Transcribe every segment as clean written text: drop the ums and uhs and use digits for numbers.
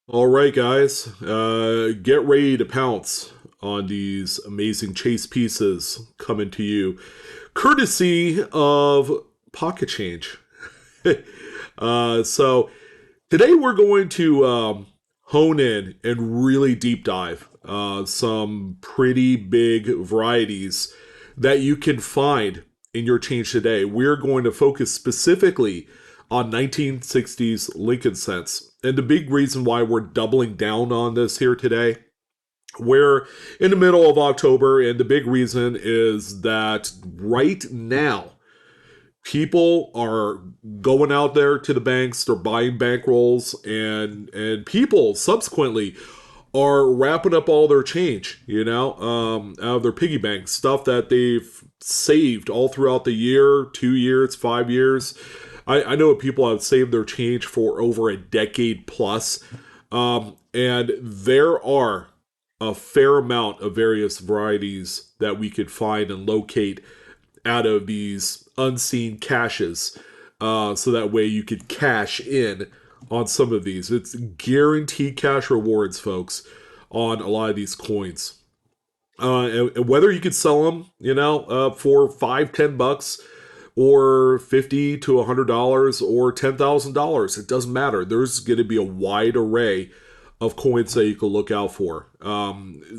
All right, guys, get ready to pounce on these amazing chase pieces coming to you, courtesy of Pocket Change. So today we're going to hone in and really deep dive some pretty big varieties that you can find in your change today. We're going to focus specifically on 1960s Lincoln cents. And the big reason why we're doubling down on this here today, we're in the middle of October, and the big reason is that right now, people are going out there to the banks, they're buying bankrolls, and people subsequently are wrapping up all their change, out of their piggy bank, stuff that they've saved all throughout the year, 2 years, 5 years. I know people have saved their change for over a decade plus. And there are a fair amount of various varieties that we could find and locate out of these unseen caches. So that way you could cash in on some of these. It's guaranteed cash rewards, folks, on a lot of these coins. And whether you could sell them, for $5, $10, or $50 to $100, or $10,000, it doesn't matter. There's going to be a wide array of coins that you can look out for.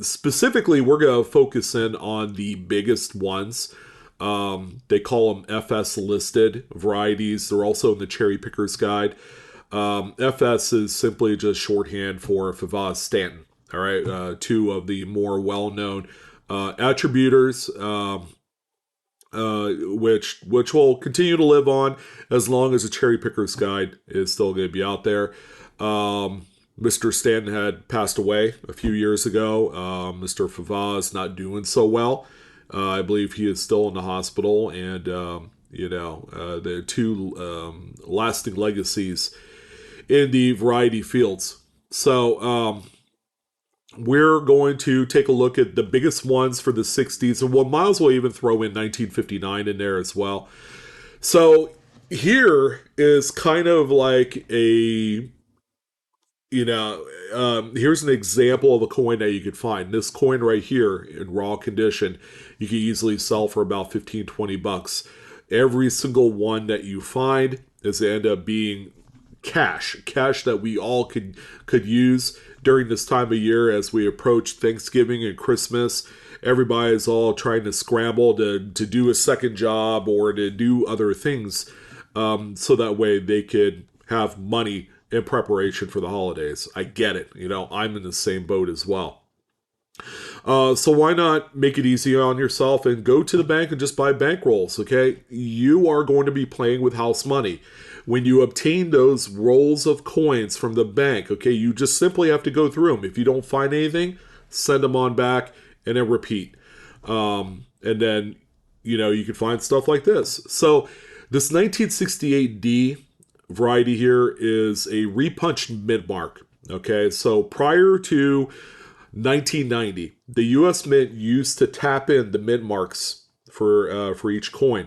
Specifically, we're going to focus in on the biggest ones. They call them FS listed varieties. They're also in the Cherry Picker's Guide. FS is simply just shorthand for Favaz Stanton. All right, two of the more well-known attributors, which will continue to live on as long as the Cherry Picker's Guide is still going to be out there. Mr. Stanton had passed away a few years ago. Mr. Favaz not doing so well. I believe he is still in the hospital, and there are two lasting legacies in the variety fields. So we're going to take a look at the biggest ones for the 60s, and we'll might as well even throw in 1959 in there as well. So here is kind of like here's an example of a coin that you could find. This coin right here in raw condition, you can easily sell for about 15, $20. Every single one that you find is end up being cash that we all could use during this time of year as we approach Thanksgiving and Christmas. Everybody is all trying to scramble to do a second job or to do other things, so that way they could have money in preparation for the holidays. I get it. I'm in the same boat as well. So why not make it easy on yourself and go to the bank and just buy bankrolls, okay? You are going to be playing with house money. When you obtain those rolls of coins from the bank, okay, you just simply have to go through them. If you don't find anything, send them on back and then repeat. And then, you can find stuff like this. So this 1968D variety here is a repunched mid-mark. Okay, so prior to 1990, the U.S. Mint used to tap in the mid marks for each coin,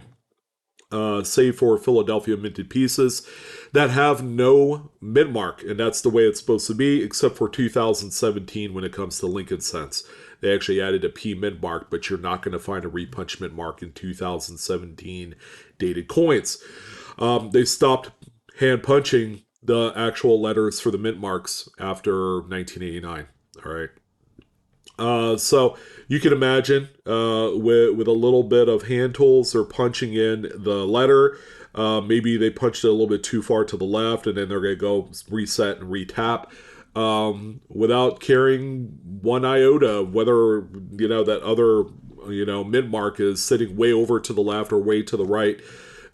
save for Philadelphia minted pieces that have no mid mark, and that's the way it's supposed to be, except for 2017 when it comes to Lincoln cents. They actually added a P mid mark, but you're not going to find a repunch mid mark in 2017 dated coins. They stopped hand punching the actual letters for the mint marks after 1989. All right. So you can imagine, with a little bit of hand tools, they're punching in the letter. Maybe they punched it a little bit too far to the left, and then they're going to go reset and retap, without caring one iota of whether that other mid mark is sitting way over to the left or way to the right.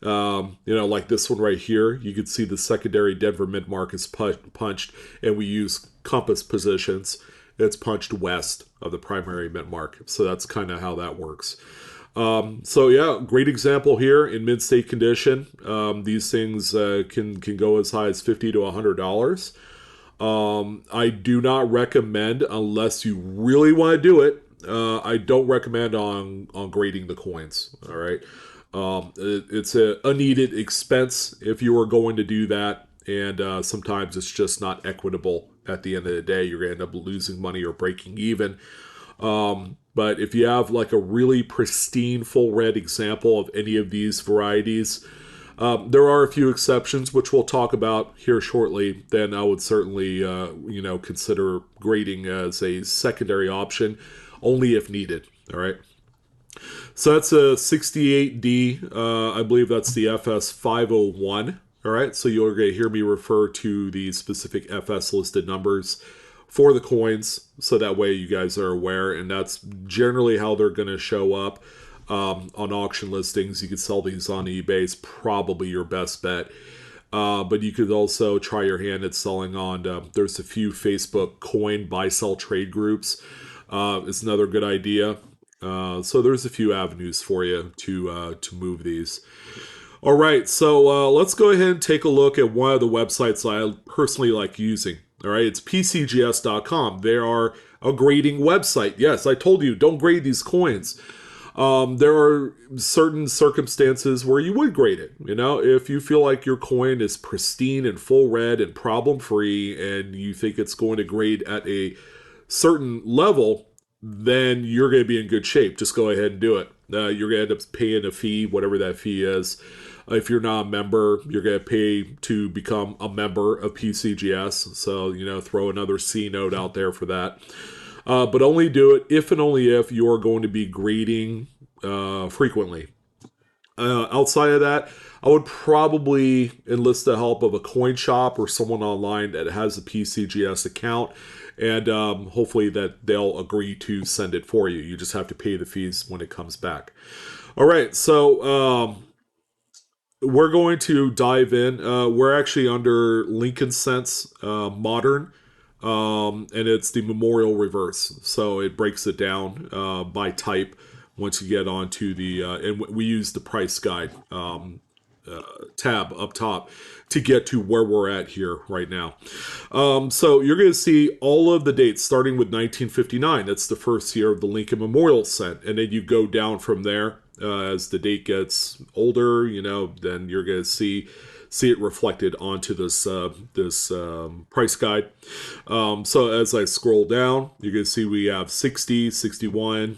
Like this one right here, you can see the secondary Denver mid mark is punched, and we use compass positions. It's punched west of the primary mid mark. So that's kind of how that works. So yeah, great example here in mid-state condition. These things can go as high as $50 to $100. I do not recommend, unless you really want to do it. I don't recommend on grading the coins. All right. It's a unneeded expense if you are going to do that. and sometimes it's just not equitable. At the end of the day, you're going to end up losing money or breaking even. But if you have like a really pristine full red example of any of these varieties, there are a few exceptions, which we'll talk about here shortly. Then I would certainly, consider grading as a secondary option, only if needed. All right. So that's a 68D. I believe that's the FS 501. All right. So you're going to hear me refer to the specific FS listed numbers for the coins, so that way you guys are aware, and that's generally how they're going to show up on auction listings. You could sell these on eBay; it's probably your best bet. But you could also try your hand at selling on. There's a few Facebook coin buy sell trade groups. It's another good idea. So there's a few avenues for you to move these. All right, so let's go ahead and take a look at one of the websites I personally like using. All right, it's PCGS.com. They are a grading website. Yes, I told you, don't grade these coins. There are certain circumstances where you would grade it. You know, if you feel like your coin is pristine and full red and problem free, and you think it's going to grade at a certain level, then you're going to be in good shape. Just go ahead and do it. You're going to end up paying a fee, whatever that fee is. If you're not a member, you're going to pay to become a member of PCGS. So, throw another C note out there for that. But only do it if and only if you're going to be grading frequently. Outside of that, I would probably enlist the help of a coin shop or someone online that has a PCGS account, and hopefully that they'll agree to send it for you. You just have to pay the fees when it comes back. All right, so we're going to dive in. We're actually under Lincoln Cents Modern, and it's the Memorial Reverse. So it breaks it down by type once you get onto the, and we use the price guide tab up top to get to where we're at here right now. So you're going to see all of the dates starting with 1959. That's the first year of the Lincoln Memorial Cent. And then you go down from there. As the date gets older, then you're going to see it reflected onto this price guide. So as I scroll down, you're going to see we have 60, 61,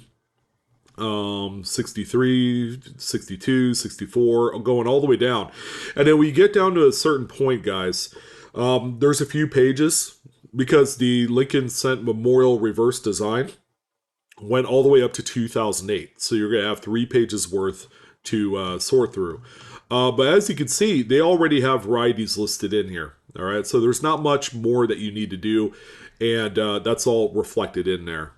63, 62, 64, going all the way down. And then we get down to a certain point, guys. There's a few pages because the Lincoln Cent Memorial Reverse design went all the way up to 2008. So you're going to have 3 pages worth to sort through. But as you can see, they already have varieties listed in here. All right, so there's not much more that you need to do, and that's all reflected in there.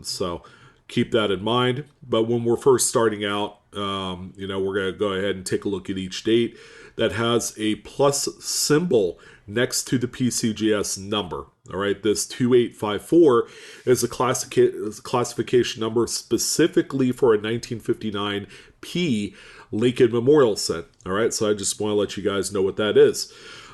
So keep that in mind. But when we're first starting out, we're going to go ahead and take a look at each date that has a plus symbol next to the PCGS number. All right, this 2854 is a classification number specifically for a 1959 P Lincoln Memorial Cent. All right, so I just want to let you guys know what that is.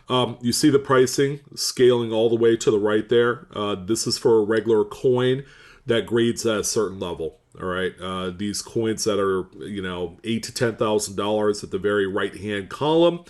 You see the pricing scaling all the way to the right there. This is for a regular coin that grades at a certain level. All right, these coins that are $8,000 to $10,000 at the very right hand column.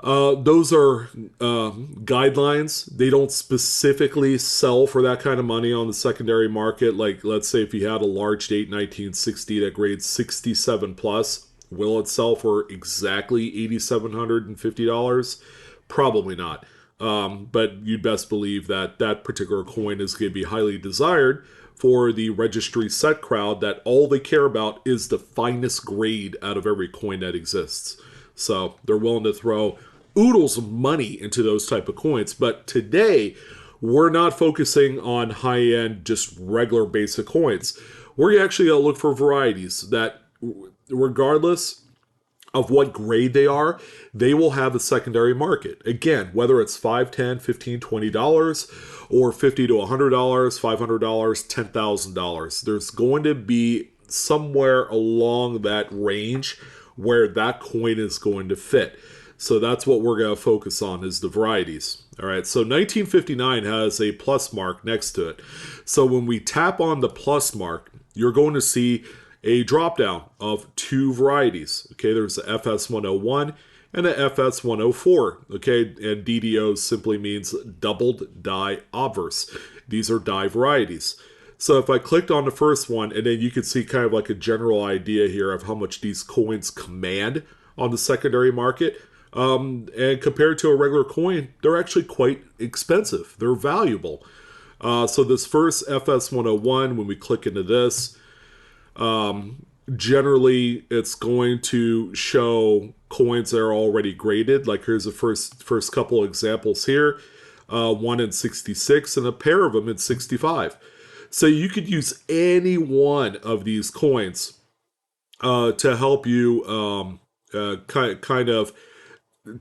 Those are guidelines. They don't specifically sell for that kind of money on the secondary market. Like, let's say if you had a large date 1960 that grades 67 plus, will it sell for exactly $8,750? Probably not. But you'd best believe that that particular coin is going to be highly desired for the registry set crowd, that all they care about is the finest grade out of every coin that exists. So they're willing to throw oodles of money into those type of coins. But today, we're not focusing on high-end, just regular basic coins. We're actually going to look for varieties that, regardless of what grade they are, they will have a secondary market. Again, whether it's $5, $10, $15, $20, or $50 to $100, $500, $10,000. There's going to be somewhere along that range where that coin is going to fit. So that's what we're going to focus on, is the varieties. All right, so 1959 has a plus mark next to it. So when we tap on the plus mark, you're going to see a drop down of 2 varieties. Okay, there's the FS101 and a FS104. Okay, and DDO simply means doubled die obverse. These are die varieties. So if I clicked on the first one, and then you can see kind of like a general idea here of how much these coins command on the secondary market. And compared to a regular coin, they're actually quite expensive. They're valuable. So this first FS101, when we click into this, generally it's going to show coins that are already graded. Like here's the first couple examples here, one in 66 and a pair of them in 65. So you could use any one of these coins to help you kind of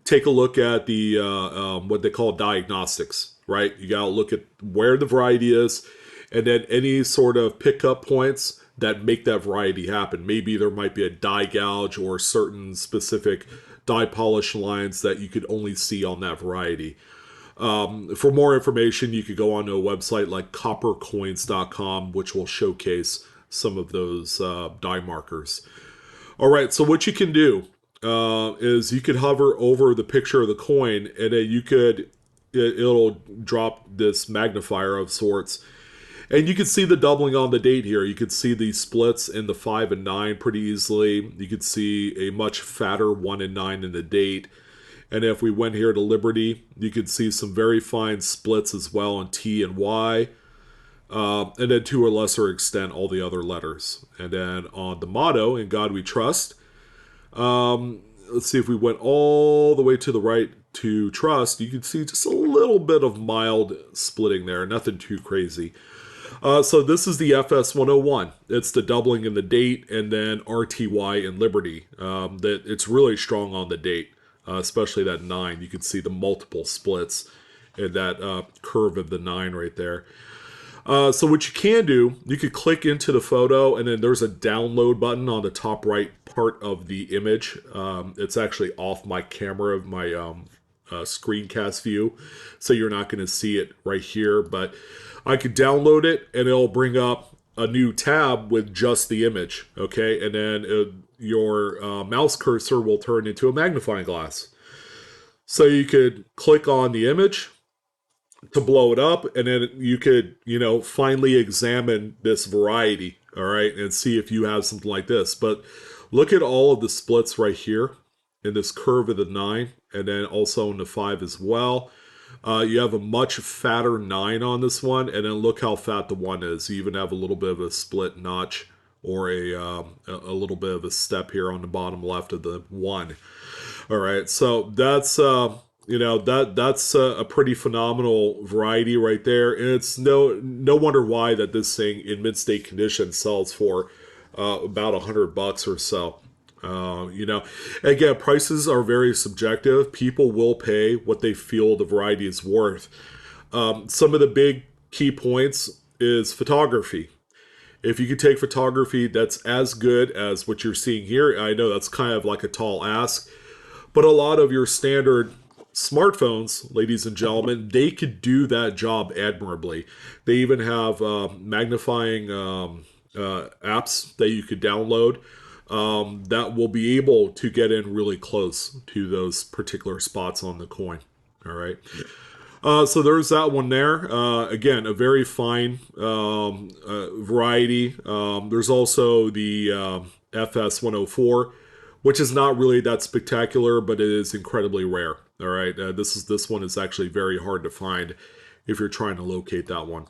take a look at the what they call diagnostics, right? You got to look at where the variety is, and then any sort of pickup points that make that variety happen. Maybe there might be a die gouge or certain specific die polish lines that you could only see on that variety. For more information, you could go onto a website like coppercoins.com, which will showcase some of those die markers. All right, so what you can do is you could hover over the picture of the coin, and then you could it'll drop this magnifier of sorts, and you can see the doubling on the date here. You could see the splits in the 5 and 9 pretty easily. You could see a much fatter 1 and 9 in the date. And if we went here to Liberty, you could see some very fine splits as well on T and Y. And then to a lesser extent, all the other letters. And then on the motto, In God We Trust, let's see if we went all the way to the right to Trust, you can see just a little bit of mild splitting there, nothing too crazy. So this is the FS101. It's the doubling in the date, and then RTY in Liberty. That it's really strong on the date, especially that 9. You can see the multiple splits in that curve of the 9 right there. So what you can do, you could click into the photo, and then there's a download button on the top right part of the image. It's actually off my camera of my screencast view, so you're not going to see it right here, but I could download it, and it'll bring up a new tab with just the image, okay? And then your mouse cursor will turn into a magnifying glass. So you could click on the image to blow it up, and then you could, finally examine this variety, all right, and see if you have something like this. But look at all of the splits right here in this curve of the 9, and then also in the 5 as well. You have a much fatter 9 on this one, and then look how fat the 1 is. You even have a little bit of a split notch or a little bit of a step here on the bottom left of the 1. All right, so that's that's a pretty phenomenal variety right there, and it's no wonder why that this thing in mid-state condition sells for about $100 or so. Again, prices are very subjective. People will pay what they feel the variety is worth. Some of the big key points is photography. If you could take photography that's as good as what you're seeing here, I know that's kind of like a tall ask, but a lot of your standard smartphones, ladies and gentlemen, they could do that job admirably. They even have magnifying apps that you could download that will be able to get in really close to those particular spots on the coin. All right. So there's that one there. Again, a very fine variety. There's also the FS104, which is not really that spectacular, but it is incredibly rare. All right. This one is actually very hard to find if you're trying to locate that one.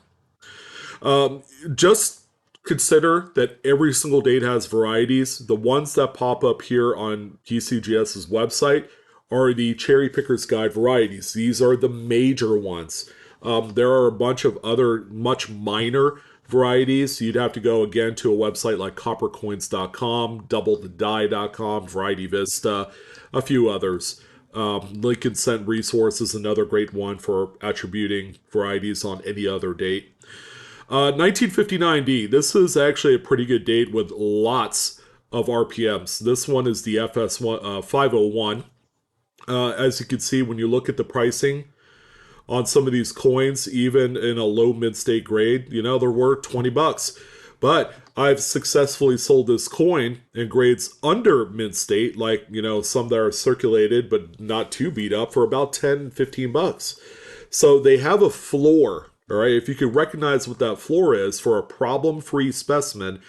Just consider that every single date has varieties. The ones that pop up here on GCGS's website are the Cherry Picker's Guide varieties. These are the major ones. There are a bunch of other much minor varieties. You'd have to go again to a website like coppercoins.com, doublethedie.com, Variety Vista, a few others. Lincoln Cent Resource is another great one for attributing varieties on any other date. 1959D. This is actually a pretty good date with lots of RPMs. This one is the FS 501. As you can see, when you look at the pricing on some of these coins, even in a low mid-state grade, they're worth $20. But I've successfully sold this coin in grades under mint state, like, some that are circulated but not too beat up, for about 10, 15 bucks. So they have a floor, all right? If you could recognize what that floor is for a problem-free specimen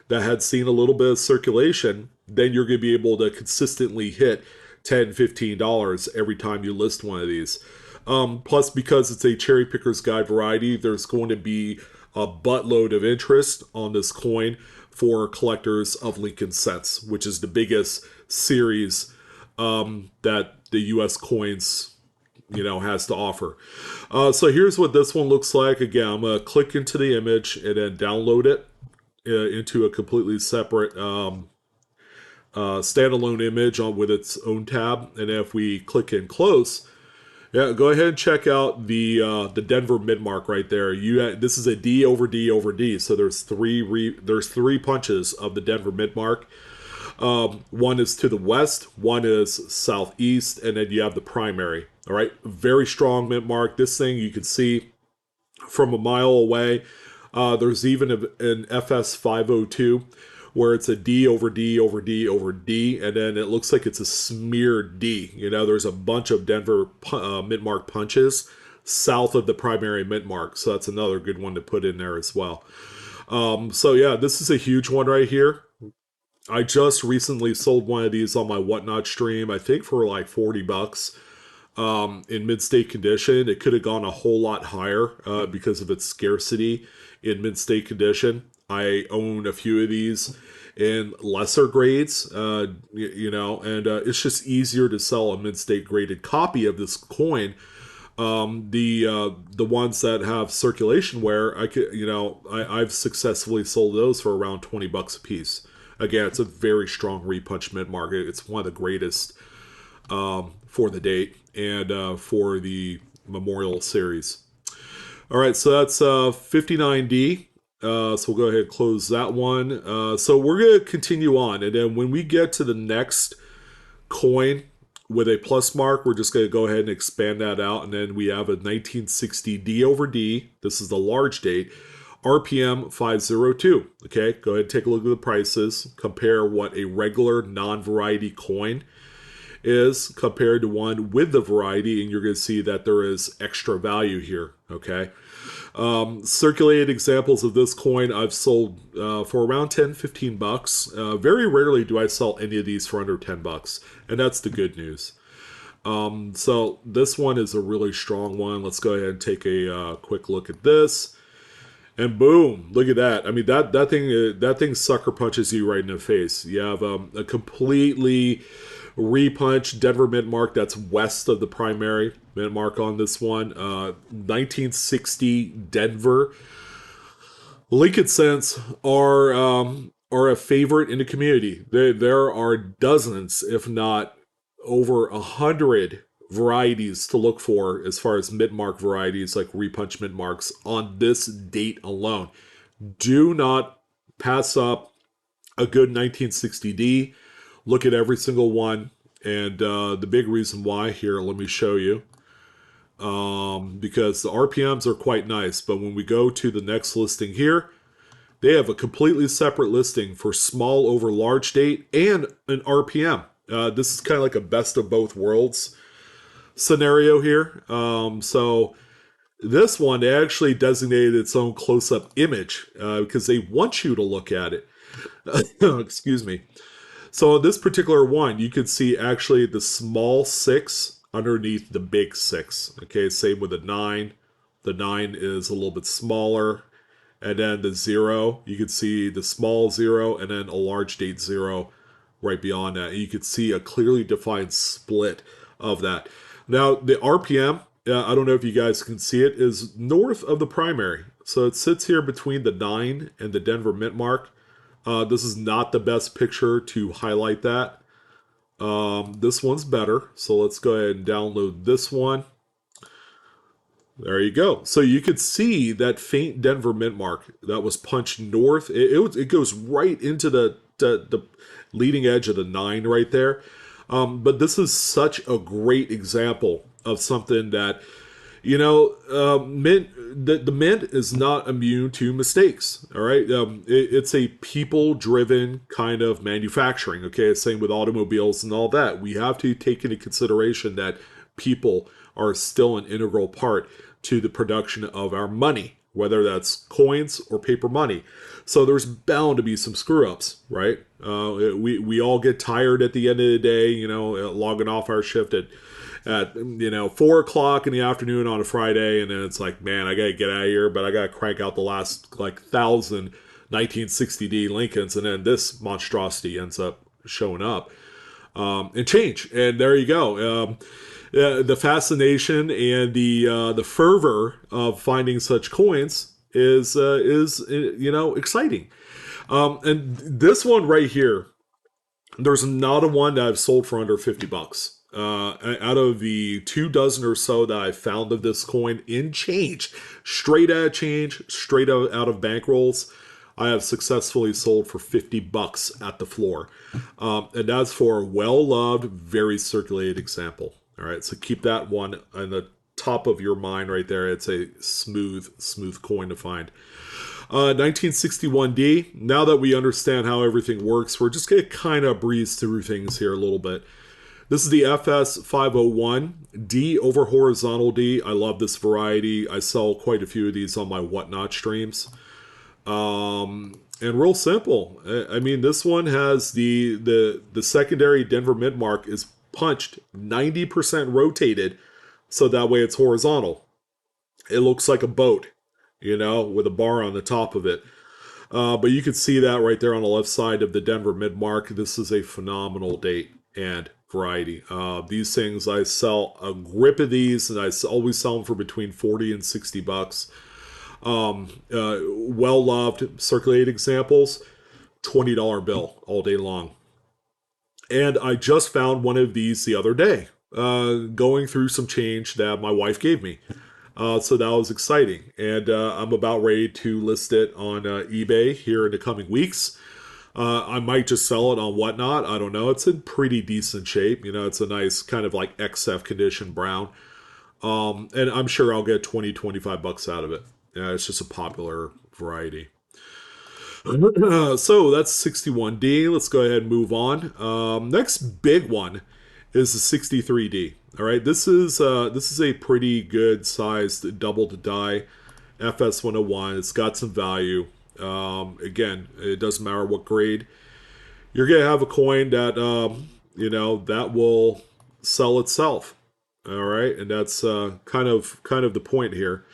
that had seen a little bit of circulation, then you're going to be able to consistently hit $10, $15 every time you list one of these. Plus, because it's a cherry picker's guide variety, there's going to be a buttload of interest on this coin for collectors of Lincoln cents, which is the biggest series that the U.S. coins, has to offer. So here's what this one looks like. Again, I'm going to click into the image and then download it into a completely separate standalone image with its own tab. And if we click in close, yeah, go ahead and check out the Denver mid-mark right there. This is a D over D over D, so there's three punches of the Denver mid-mark. One is to the west, one is southeast, and then you have the primary. All right, very strong mid-mark. This thing you can see from a mile away. There's even an FS 502 where it's a D over D over D over D, and then it looks like it's a smeared D. There's a bunch of Denver mid-mark punches south of the primary mid-mark, so that's another good one to put in there as well. So yeah, this is a huge one right here. I just recently sold one of these on my Whatnot stream, I think for like 40 bucks. In mid-state condition. It could have gone a whole lot higher because of its scarcity in mid-state condition. I own a few of these in lesser grades, and it's just easier to sell a mid-state graded copy of this coin. The ones that have circulation wear, I've successfully sold those for around 20 bucks a piece. Again, it's a very strong repunch mid-market. It's one of the greatest for the date and for the Memorial Series. All right, so that's 59D. So we'll go ahead and close that one. So we're going to continue on. And then when we get to the next coin with a plus mark, we're just going to go ahead and expand that out. And then we have a 1960 D over D. This is the large date. RPM 502. Okay, go ahead and take a look at the prices. Compare what a regular non-variety coin is compared to one with the variety, and you're going to see that there is extra value here. Okay. Circulated examples of this coin I've sold for around 10, 15 bucks. Very rarely do I sell any of these for under 10 bucks, and that's the good news. So this one is a really strong one. Let's go ahead and take a quick look at this. And boom, look at that. I mean, that thing sucker punches you right in the face. You have a completely repunch Denver mid-mark that's west of the primary mid-mark on this one. 1960 Denver. Lincoln cents are a favorite in the community. There are dozens, if not over 100 varieties to look for as far as mid-mark varieties, like repunch mid-marks on this date alone. Do not pass up a good 1960D. Look at every single one. And the big reason why here, let me show you. Because the RPMs are quite nice. But when we go to the next listing here, they have a completely separate listing for small over large date and an RPM. This is kind of like a best of both worlds scenario here. So this one, they actually designated its own close-up image because they want you to look at it. Excuse me. So this particular one, you can see actually the small 6 underneath the big 6. Okay, same with the 9. The 9 is a little bit smaller. And then the 0, you can see the small 0 and then a large date 0 right beyond that. And you can see a clearly defined split of that. Now, the RPM, I don't know if you guys can see it, is north of the primary. So it sits here between the 9 and the Denver mint mark. This is not the best picture to highlight that. This one's better. So let's go ahead and download this one. There you go. So you could see that faint Denver mint mark that was punched north. It goes right into the leading edge of the 9 right there. But this is such a great example of something that Mint, the mint is not immune to mistakes. All right, it's a people-driven kind of manufacturing. Okay, same with automobiles and all that. We have to take into consideration that people are still an integral part to the production of our money, whether that's coins or paper money. So there's bound to be some screw ups, right? We all get tired at the end of the day, logging off our shift at 4 o'clock in the afternoon on a Friday, and then it's like, man, I gotta get out of here, but I gotta crank out the last like 1,000 1960D Lincolns, and then this monstrosity ends up showing up and change. And there you go. The fascination and the fervor of finding such coins is exciting. And this one right here, there's not a one that I've sold for under $50. Out of the 2 dozen or so that I found of this coin in change, straight out of change, straight out of bankrolls, I have successfully sold for $50 at the floor. And that's for a well-loved, very circulated example. All right, so keep that one on the top of your mind right there. It's a smooth coin to find. 1961D, now that we understand how everything works, we're just going to kind of breeze through things here a little bit. This is the FS 501 D over horizontal D. I love this variety. I sell quite a few of these on my Whatnot streams. And real simple. I mean, this one has the secondary Denver mid mark is punched 90% rotated, so that way it's horizontal. It looks like a boat, with a bar on the top of it. But you can see that right there on the left side of the Denver mid mark. This is a phenomenal date and variety. These things, I sell a grip of these, and I always sell them for between $40 and $60. Well loved circulated examples, $20 bill all day long. And I just found one of these the other day, going through some change that my wife gave me. So that was exciting. And I'm about ready to list it on eBay here in the coming weeks. I might just sell it on Whatnot. I don't know. It's in pretty decent shape. It's a nice kind of like XF condition brown. And I'm sure I'll get 20, $25 out of it. Yeah, it's just a popular variety. So that's 61D. Let's go ahead and move on. Next big one is the 63D. All right, this is a pretty good sized double to die FS 101. It's got some value. Again, it doesn't matter what grade. You're gonna have a coin that that will sell itself. All right, and that's kind of the point here.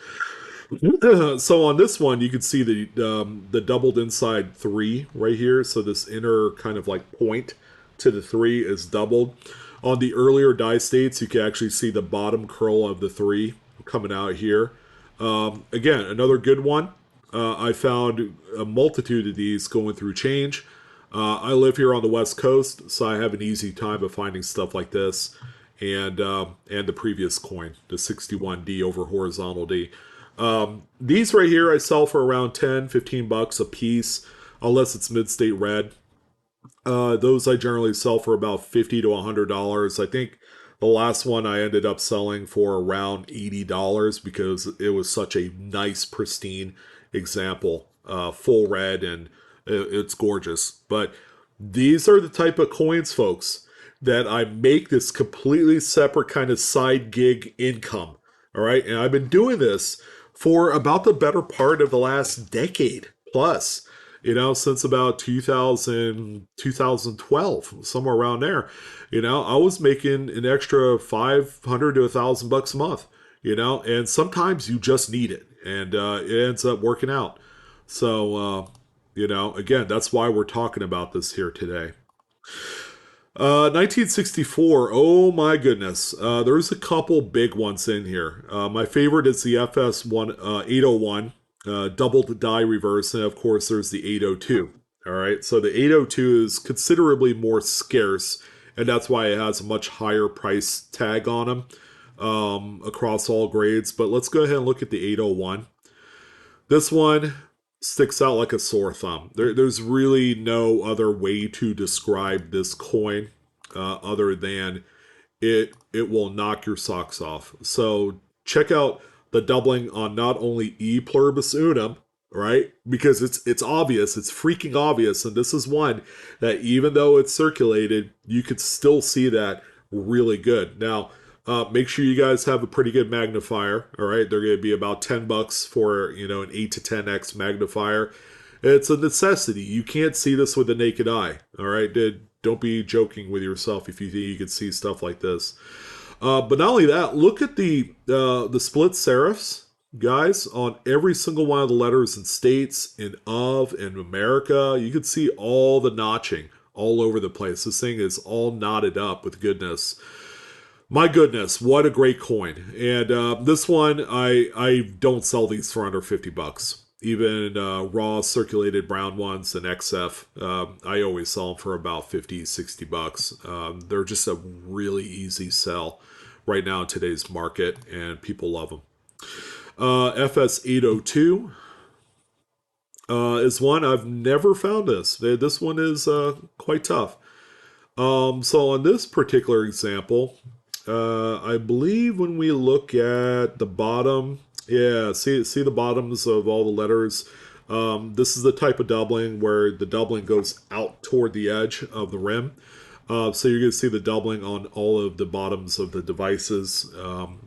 So on this one, you can see the doubled inside 3 right here. So this inner kind of like point to the 3 is doubled. On the earlier die states, you can actually see the bottom curl of the 3 coming out here. Again, another good one. I found a multitude of these going through change. I live here on the West Coast, so I have an easy time of finding stuff like this. And the previous coin, the 61D over horizontal D. These right here I sell for around $10-15 a piece, unless it's mid-state red. Those I generally sell for about $50 to $100. I think the last one I ended up selling for around $80 because it was such a nice, pristine example. Full red, and it's gorgeous. But these are the type of coins, folks, that I make this completely separate kind of side gig income. All right, and I've been doing this for about the better part of the last decade plus, since about 2000, 2012, somewhere around there. I was making an extra 500 to $1,000 a month, and sometimes you just need it, and it ends up working out. So, again, that's why we're talking about this here today. 1964. Oh my goodness. There's a couple big ones in here. My favorite is the FS 801 doubled die reverse, and of course there's the 802. All right, so the 802 is considerably more scarce, and that's why it has a much higher price tag on them across all grades. But let's go ahead and look at the 801. This one sticks out like a sore thumb. There's really no other way to describe this coin other than it will knock your socks off. So check out the doubling on not only E pluribus unum, right? Because it's obvious, it's freaking obvious, and this is one that even though it's circulated, you could still see that really good. Now, make sure you guys have a pretty good magnifier. All right, they're going to be about $10 for an 8 to 10x magnifier. It's a necessity. You can't see this with the naked eye. All right, don't be joking with yourself if you think you can see stuff like this. But not only that, look at the split serifs, guys, on every single one of the letters in states, in of, in America. You can see all the notching all over the place. This thing is all knotted up with goodness. My goodness, what a great coin! And this one, I don't sell these for under $50. Even raw circulated brown ones and XF, I always sell them for about 50, $60. They're just a really easy sell right now in today's market, and people love them. FS 802 is one I've never found this. This one is quite tough. So on this particular example, I believe when we look at the bottom, yeah, see the bottoms of all the letters. This is the type of doubling where the doubling goes out toward the edge of the rim. So you're going to see the doubling on all of the bottoms of the devices.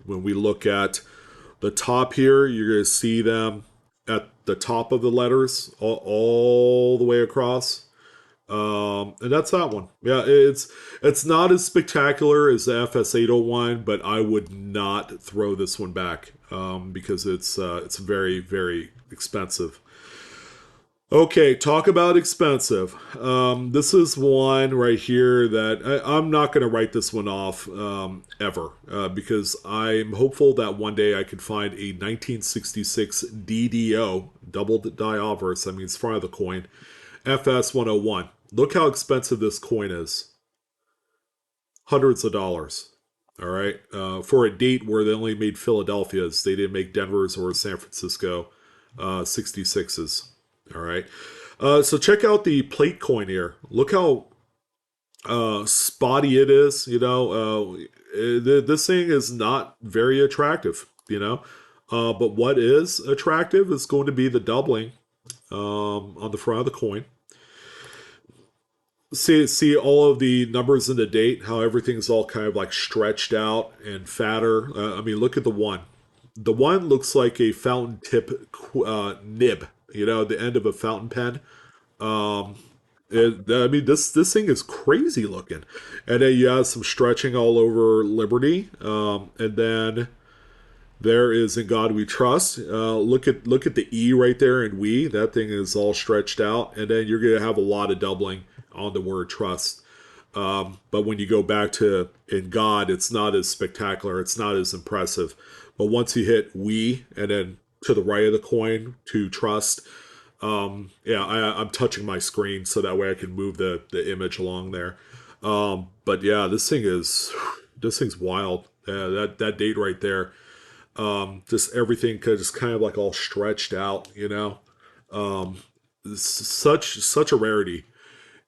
When we look at the top here, you're going to see them at the top of the letters all the way across. And that's that one. Yeah, it's not as spectacular as the FS 801, but I would not throw this one back because it's very, very expensive. Okay, talk about expensive. This is one right here that I'm not going to write this one off ever because I'm hopeful that one day I could find a 1966 DDO, double die obverse, that means front of the coin, FS 101. Look how expensive this coin is. Hundreds of dollars. All right. For a date where they only made Philadelphia's, they didn't make Denver's or San Francisco 66's. All right. So check out the plate coin here. Look how spotty it is. This thing is not very attractive. But what is attractive is going to be the doubling on the front of the coin. See all of the numbers in the date, how everything's all kind of like stretched out and fatter. I mean, look at the one. The one looks like a fountain tip nib, the end of a fountain pen. I mean, this thing is crazy looking. And then you have some stretching all over Liberty. And then there is In God We Trust. Look at the E right there in We. That thing is all stretched out. And then you're going to have a lot of doubling on the word trust. But when you go back to In God, it's not as spectacular. It's not as impressive. But once you hit We and then to the right of the coin to trust, I'm touching my screen so that way I can move the image along there. But yeah, this thing's wild. That date right there. Just everything just kind of like all stretched out, such a rarity.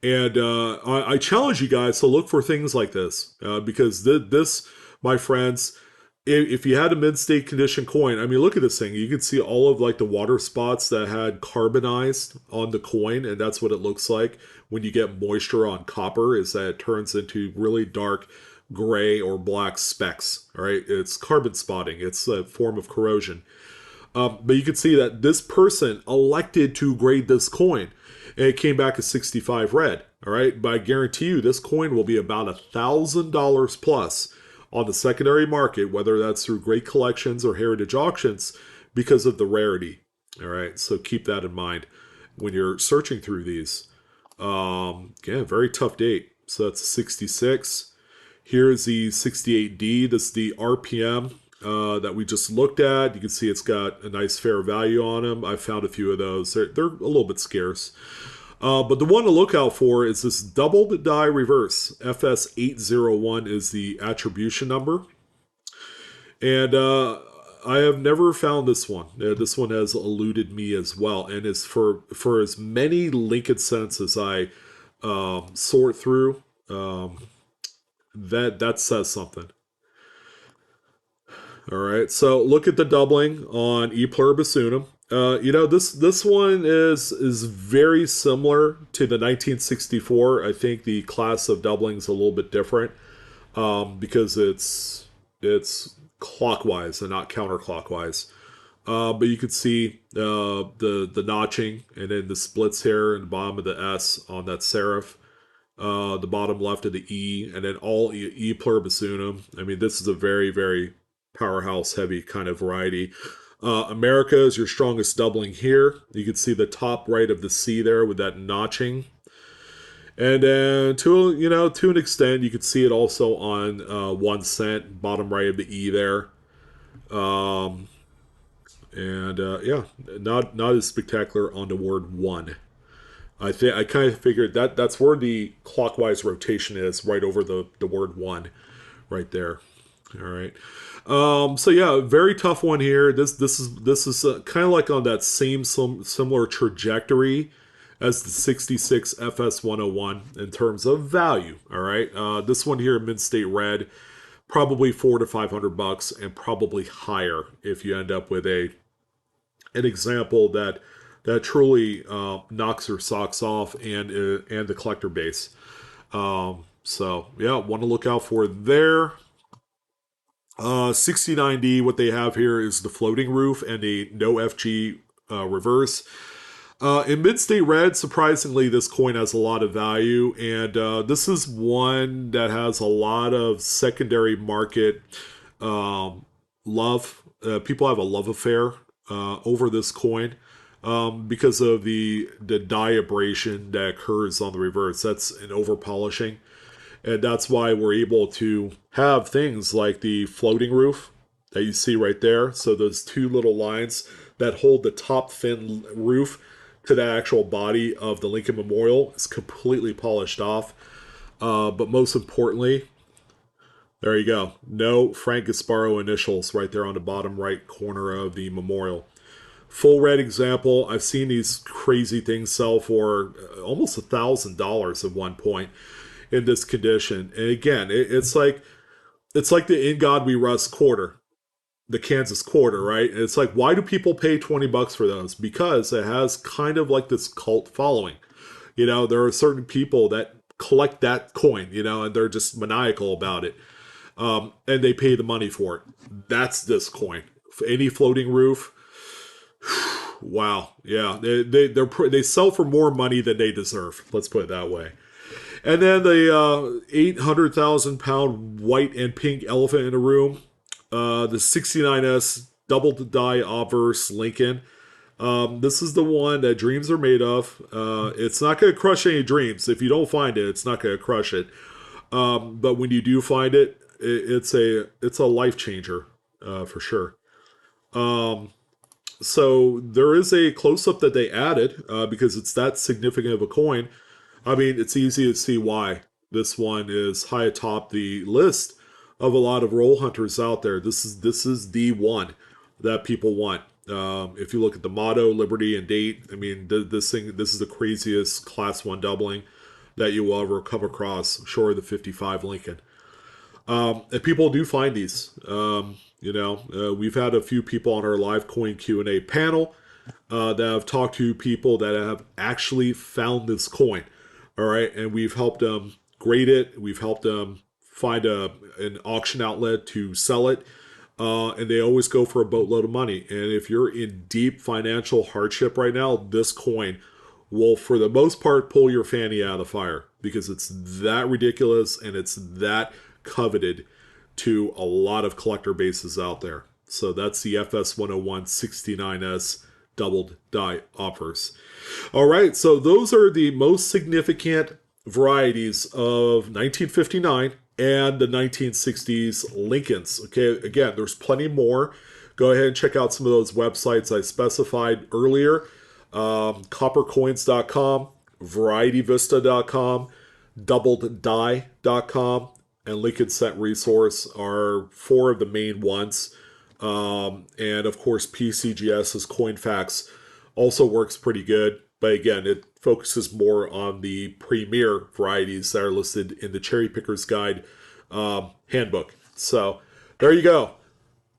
And I challenge you guys to look for things like this because this, my friends, if you had a mid-state condition coin, I mean, look at this thing. You can see all of like the water spots that had carbonized on the coin, and that's what it looks like when you get moisture on copper. Is that it turns into really dark gray or black specks. All right, it's carbon spotting. It's a form of corrosion. But you can see that this person elected to grade this coin. And it came back as 65 red. All right, but I guarantee you this coin will be about $1,000 plus on the secondary market, whether that's through great collections or heritage auctions, because of the rarity. All right, so keep that in mind when you're searching through these. Again, very tough date. So that's 66. Here's the 68D. This is the RPM that we just looked at. You can see it's got a nice fair value on them. I found a few of those. They're a little bit scarce. But the one to look out for is this doubled die reverse. FS801 is the attribution number. And I have never found this one. This one has eluded me as well. And is for as many Lincoln cents as I sort through, that says something. All right, so look at the doubling on E pluribus unum. This one is very similar to the 1964. I think the class of doubling is a little bit different because it's clockwise and not counterclockwise. But you can see the notching and then the splits here in the bottom of the S on that serif, the bottom left of the E, and then all E pluribus unum. I mean, this is a very, very powerhouse heavy kind of variety. America is your strongest doubling here. You can see the top right of the C there with that notching. And then to an extent, you can see it also on 1 cent, bottom right of the E there. Um, and yeah, not as spectacular on the word one. I kind of figured that's where the clockwise rotation is, right over the word one, right there. All right. So yeah, very tough one here. This is kind of like on that similar trajectory as the 66 FS 101 in terms of value. All right. This one here, Mid State Red, probably $400 to $500, and probably higher if you end up with an example that truly knocks your socks off and the collector base. So yeah, want to look out for there. 69D, what they have here is the floating roof and a no FG reverse. In Mid-State Red, surprisingly, this coin has a lot of value, and this is one that has a lot of secondary market love. People have a love affair over this coin because of the dye abrasion that occurs on the reverse. That's an over polishing. And that's why we're able to have things like the floating roof that you see right there. So those two little lines that hold the top fin roof to the actual body of the Lincoln Memorial is completely polished off. But most importantly, there you go. No Frank Gasparo initials right there on the bottom right corner of the memorial. Full red example. I've seen these crazy things sell for almost $1,000 at one point in this condition. And again, it's like the In God We Rust quarter, the Kansas quarter, right? And it's like, why do people pay $20 for those? Because it has kind of like this cult following. There are certain people that collect that coin, and they're just maniacal about it. And they pay the money for it. That's this coin. Any floating roof. Wow. Yeah. They sell for more money than they deserve. Let's put it that way. And then the 800,000-pound white and pink elephant in the room, the 69S double die obverse Lincoln. This is the one that dreams are made of. It's not going to crush any dreams. If you don't find it, it's not going to crush it. But when you do find it, it's a life changer for sure. So there is a close up that they added because it's that significant of a coin. I mean, it's easy to see why this one is high atop the list of a lot of roll hunters out there. This is the one that people want. If you look at the motto, liberty, and date, I mean, this is the craziest Class 1 doubling that you will ever come across, short of the 55 Lincoln. And people do find these. We've had a few people on our live coin Q&A panel that have talked to people that have actually found this coin. All right, and we've helped them grade it. We've helped them find an auction outlet to sell it. And they always go for a boatload of money. And if you're in deep financial hardship right now, this coin will, for the most part, pull your fanny out of the fire because it's that ridiculous and it's that coveted to a lot of collector bases out there. So that's the FS 101 69S doubled die offers. All right, so those are the most significant varieties of 1959 and the 1960s Lincolns. Okay, again, there's plenty more. Go ahead and check out some of those websites I specified earlier. Coppercoins.com, VarietyVista.com, DoubledDie.com, and Lincoln Set Resource are four of the main ones. And of course, PCGS's CoinFacts also works pretty good. But again, it focuses more on the premier varieties that are listed in the Cherry Picker's Guide handbook. So there you go.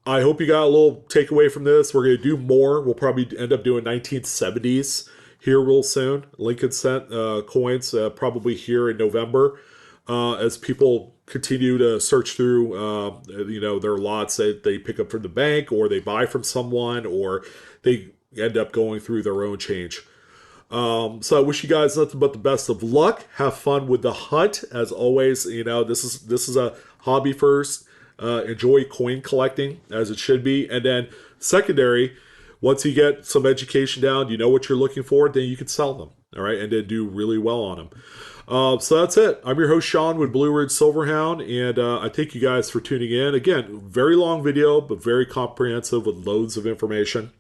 I hope you got a little takeaway from this. We're going to do more. We'll probably end up doing 1970s here real soon. Lincoln Cent coins probably here in November as people continue to search through, their lots that they pick up from the bank or they buy from someone or they end up going through their own change. So I wish you guys nothing but the best of luck. Have fun with the hunt, as always. This is a hobby first. Enjoy coin collecting as it should be, and then secondary. Once you get some education down, you know what you're looking for. Then you can sell them. All right, and then do really well on them. So that's it. I'm your host Sean with Blue Ridge Silverhound, and I thank you guys for tuning in. Again, very long video, but very comprehensive with loads of information.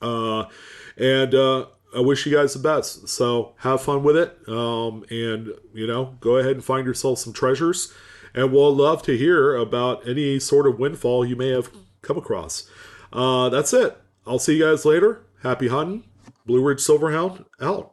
And I wish you guys the best. So have fun with it, and go ahead and find yourself some treasures. And we'll love to hear about any sort of windfall you may have come across. That's it. I'll see you guys later. Happy hunting. Blue Ridge Silverhound out.